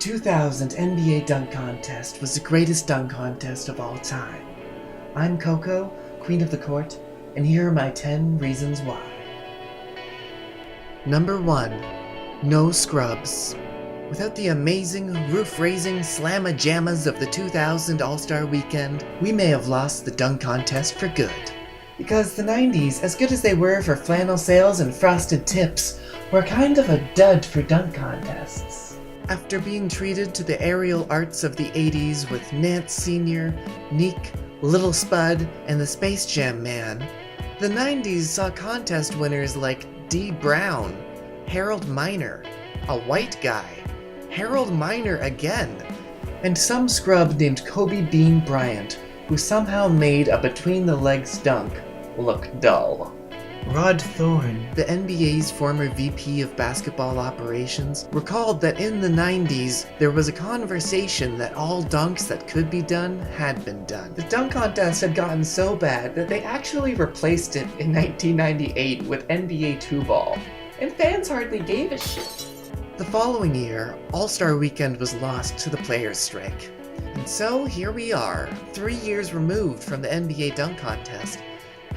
2000 NBA dunk contest was the greatest dunk contest of all time. I'm Coco, Queen of the Court, and here are my 10 reasons why. Number 1. No scrubs. Without the amazing, roof-raising slamma-jammas of the 2000 All-Star Weekend, we may have lost the dunk contest for good. Because the 90s, as good as they were for flannel sales and frosted tips, were kind of a dud for dunk contests. After being treated to the aerial arts of the 80s with Nance Sr., Neek, Little Spud, and the Space Jam Man, the 90s saw contest winners like Dee Brown, Harold Miner, a white guy, Harold Miner again, and some scrub named Kobe Bean Bryant, who somehow made a between-the-legs dunk look dull. Rod Thorne, the NBA's former VP of basketball operations, recalled that in the 90s, there was a conversation that all dunks that could be done had been done. The dunk contest had gotten so bad that they actually replaced it in 1998 with NBA 2-ball, and fans hardly gave a shit. The following year, All-Star Weekend was lost to the players' strike. And so here we are, 3 years removed from the NBA dunk contest,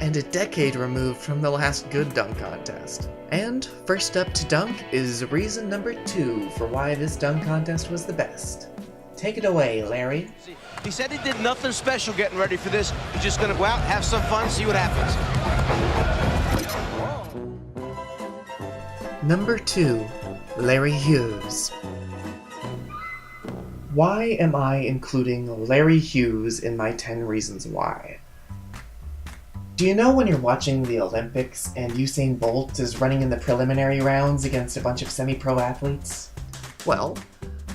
and a decade removed from the last good dunk contest. And first up to dunk is reason number 2 for why this dunk contest was the best. Take it away, Larry. He said he did nothing special getting ready for this. He's just gonna go out, have some fun, see what happens. Number 2, Larry Hughes. Why am I including Larry Hughes in my 10 reasons why? Do you know when you're watching the Olympics and Usain Bolt is running in the preliminary rounds against a bunch of semi-pro athletes? Well,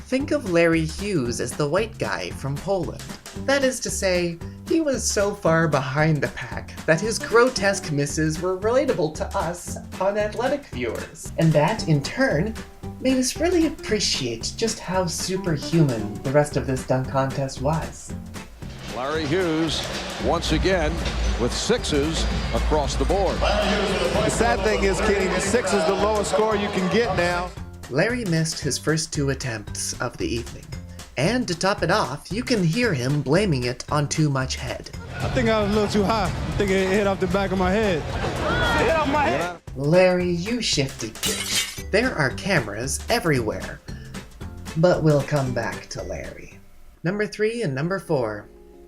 think of Larry Hughes as the white guy from Poland. That is to say, he was so far behind the pack that his grotesque misses were relatable to us unathletic viewers. And that, in turn, made us really appreciate just how superhuman the rest of this dunk contest was. Larry Hughes, once again, with sixes across the board. The sad thing is, Kenny, the 6 is the lowest score you can get now. Larry missed his first 2 attempts of the evening. And to top it off, you can hear him blaming it on too much head. I think I was a little too high. I think it hit off the back of my head. It hit off my head. Larry, you shifty bitch. There are cameras everywhere. But we'll come back to Larry. Number 3 and number 4.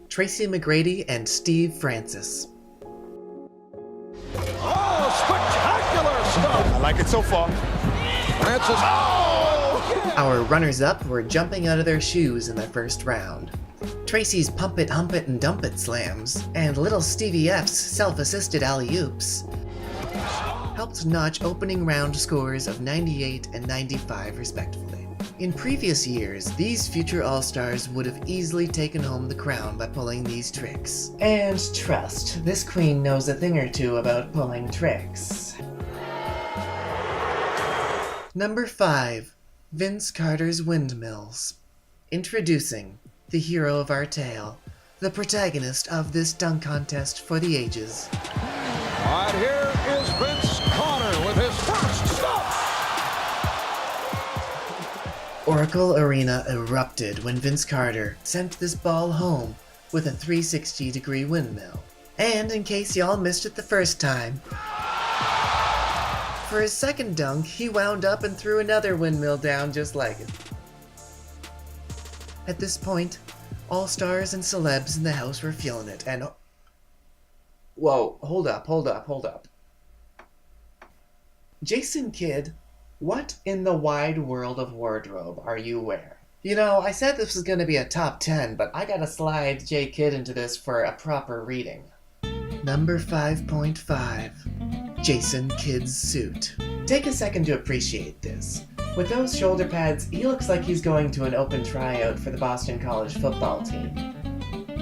Tracy McGrady and Steve Francis. Oh, spectacular stuff! I like it so far. Francis, oh! Our runners-up were jumping out of their shoes in the first round. Tracy's pump it, hump it, and dump it slams, and little Stevie F's self-assisted alley-oops helped notch opening round scores of 98 and 95 respectively. In previous years, these future All-Stars would have easily taken home the crown by pulling these tricks. And trust, this queen knows a thing or two about pulling tricks. Number 5. Vince Carter's Windmills. Introducing the hero of our tale, the protagonist of this dunk contest for the ages. Right here is Vince Carter with his first stop. Oracle Arena erupted when Vince Carter sent this ball home with a 360-degree windmill. And in case y'all missed it the first time, for his second dunk, he wound up and threw another windmill down just like it. At this point, all stars and celebs in the house were feeling it, and whoa, hold up. Jason Kidd, what in the wide world of wardrobe are you wearing? You know, I said this was going to be a top 10, but I gotta slide J. Kidd into this for a proper reading. Number 5.5. Jason Kidd's suit. Take a second to appreciate this. With those shoulder pads, he looks like he's going to an open tryout for the Boston College football team.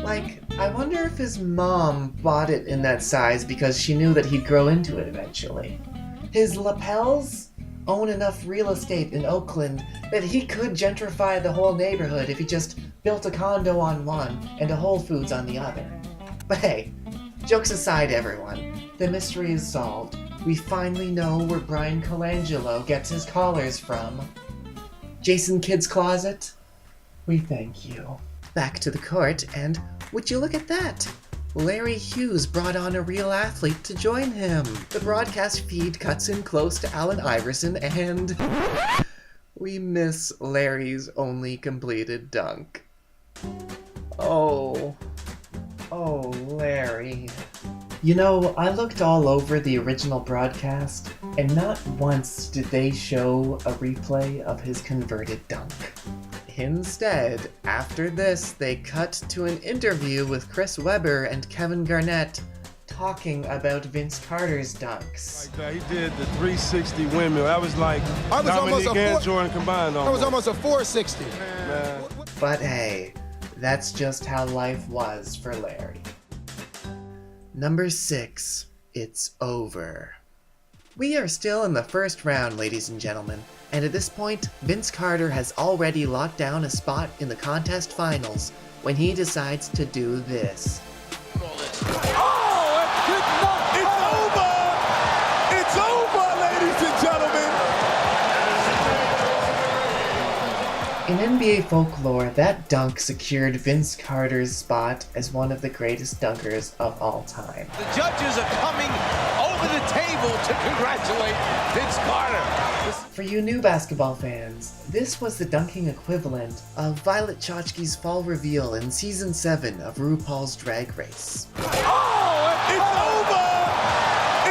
Like, I wonder if his mom bought it in that size because she knew that he'd grow into it eventually. His lapels own enough real estate in Oakland that he could gentrify the whole neighborhood if he just built a condo on one and a Whole Foods on the other. But hey, jokes aside everyone, the mystery is solved. We finally know where Brian Colangelo gets his collars from. Jason Kidd's closet? We thank you. Back to the court, and would you look at that? Larry Hughes brought on a real athlete to join him. The broadcast feed cuts in close to Allen Iverson, and we miss Larry's only completed dunk. Oh, Larry. You know, I looked all over the original broadcast, and not once did they show a replay of his converted dunk. Instead, after this, they cut to an interview with Chris Webber and Kevin Garnett talking about Vince Carter's dunks. Like that, he did the 360 windmill. That was like Dominique and Jordan combined. That was almost a 460. Man. But hey, that's just how life was for Larry. Number 6, it's over. We are still in the first round, ladies and gentlemen, and at this point, Vince Carter has already locked down a spot in the contest finals when he decides to do this. Oh, it's over! It's over, ladies and gentlemen! In NBA folklore, that dunk secured Vince Carter's spot as one of the greatest dunkers of all time. The judges are coming over the table to congratulate Vince Carter. For you new basketball fans, this was the dunking equivalent of Violet Chachki's fall reveal in Season 7 of RuPaul's Drag Race. Oh, it's over!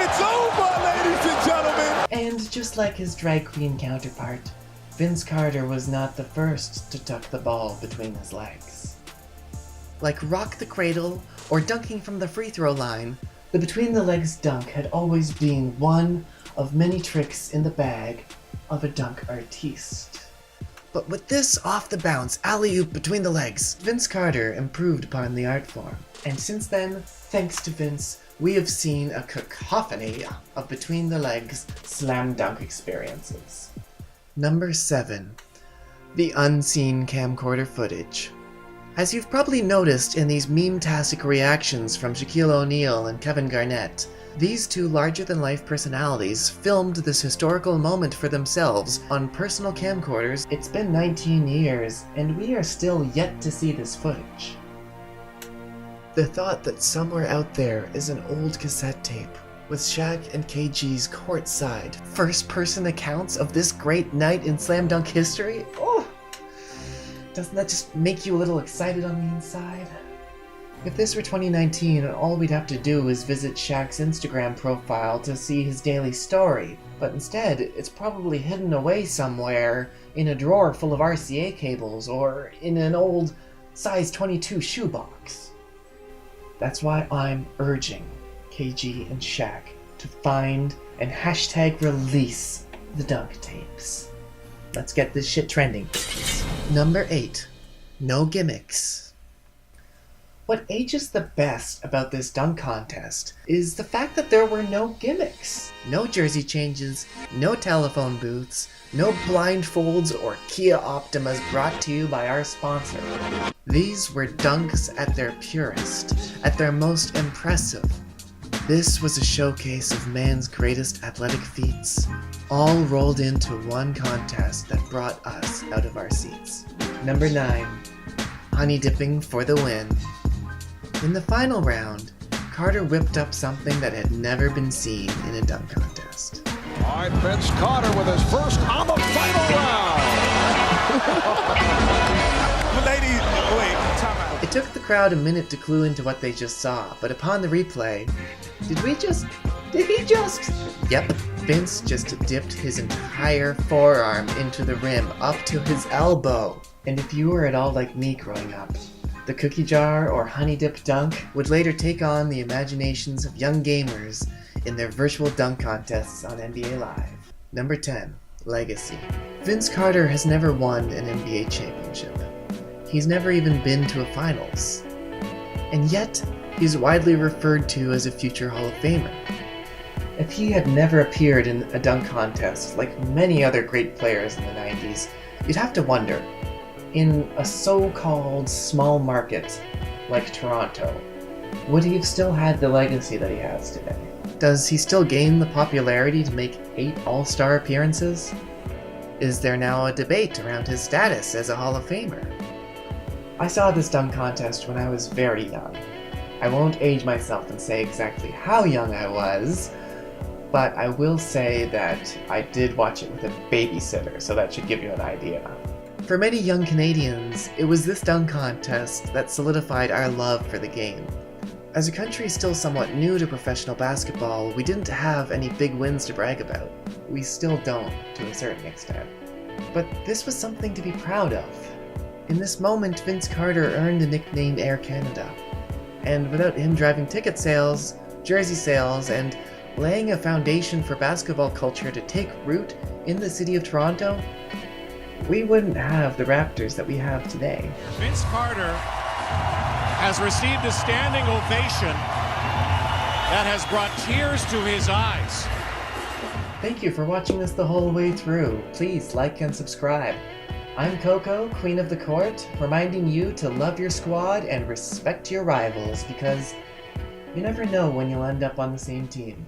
It's over, ladies and gentlemen! And just like his drag queen counterpart, Vince Carter was not the first to tuck the ball between his legs. Like Rock the Cradle or dunking from the free throw line, the between the legs dunk had always been one of many tricks in the bag of a dunk artiste. But with this off the bounce alley-oop between the legs, Vince Carter improved upon the art form. And since then, thanks to Vince, we have seen a cacophony of between the legs slam dunk experiences. Number 7. The unseen camcorder footage. As you've probably noticed in these meme-tastic reactions from Shaquille O'Neal and Kevin Garnett, these two larger-than-life personalities filmed this historical moment for themselves on personal camcorders. It's been 19 years, and we are still yet to see this footage. The thought that somewhere out there is an old cassette tape with Shaq and KG's courtside, first-person accounts of this great night in slam dunk history? Oh! Doesn't that just make you a little excited on the inside? If this were 2019, all we'd have to do is visit Shaq's Instagram profile to see his daily story, but instead, it's probably hidden away somewhere in a drawer full of RCA cables or in an old size 22 shoebox. That's why I'm urging KG and Shaq to find and hashtag release the dunk tapes. Let's get this shit trending. Number 8. No gimmicks. What ages the best about this dunk contest is the fact that there were no gimmicks. No jersey changes, no telephone booths, no blindfolds or Kia Optimas brought to you by our sponsor. These were dunks at their purest, at their most impressive. This was a showcase of man's greatest athletic feats, all rolled into one contest that brought us out of our seats. Number 9. Honey dipping for the win. In the final round, Carter whipped up something that had never been seen in a dunk contest. All right, Vince Carter with his first on the final round. Ladies, wait, time out. It took the crowd a minute to clue into what they just saw, but upon the replay, did he just? Yep, Vince just dipped his entire forearm into the rim up to his elbow. And if you were at all like me growing up, the cookie jar or honey dip dunk would later take on the imaginations of young gamers in their virtual dunk contests on NBA Live. Number 10. Legacy. Vince Carter has never won an NBA championship. He's never even been to a finals. And yet, he's widely referred to as a future Hall of Famer. If he had never appeared in a dunk contest like many other great players in the 90s, you'd have to wonder, in a so-called small market like Toronto, would he have still had the legacy that he has today? Does he still gain the popularity to make 8 All-Star appearances? is there now a debate around his status as a Hall of Famer. I saw this dunk contest when I was very young. I won't age myself and say exactly how young I was, but I will say that I did watch it with a babysitter, so that should give you an idea. For many young Canadians, it was this dunk contest that solidified our love for the game. As a country still somewhat new to professional basketball, we didn't have any big wins to brag about. We still don't, to a certain extent. But this was something to be proud of. In this moment, Vince Carter earned the nickname Air Canada. And without him driving ticket sales, jersey sales, and laying a foundation for basketball culture to take root in the city of Toronto, we wouldn't have the Raptors that we have today. Vince Carter has received a standing ovation that has brought tears to his eyes. Thank you for watching this the whole way through. Please like and subscribe. I'm Coco, Queen of the Court, reminding you to love your squad and respect your rivals, because you never know when you'll end up on the same team.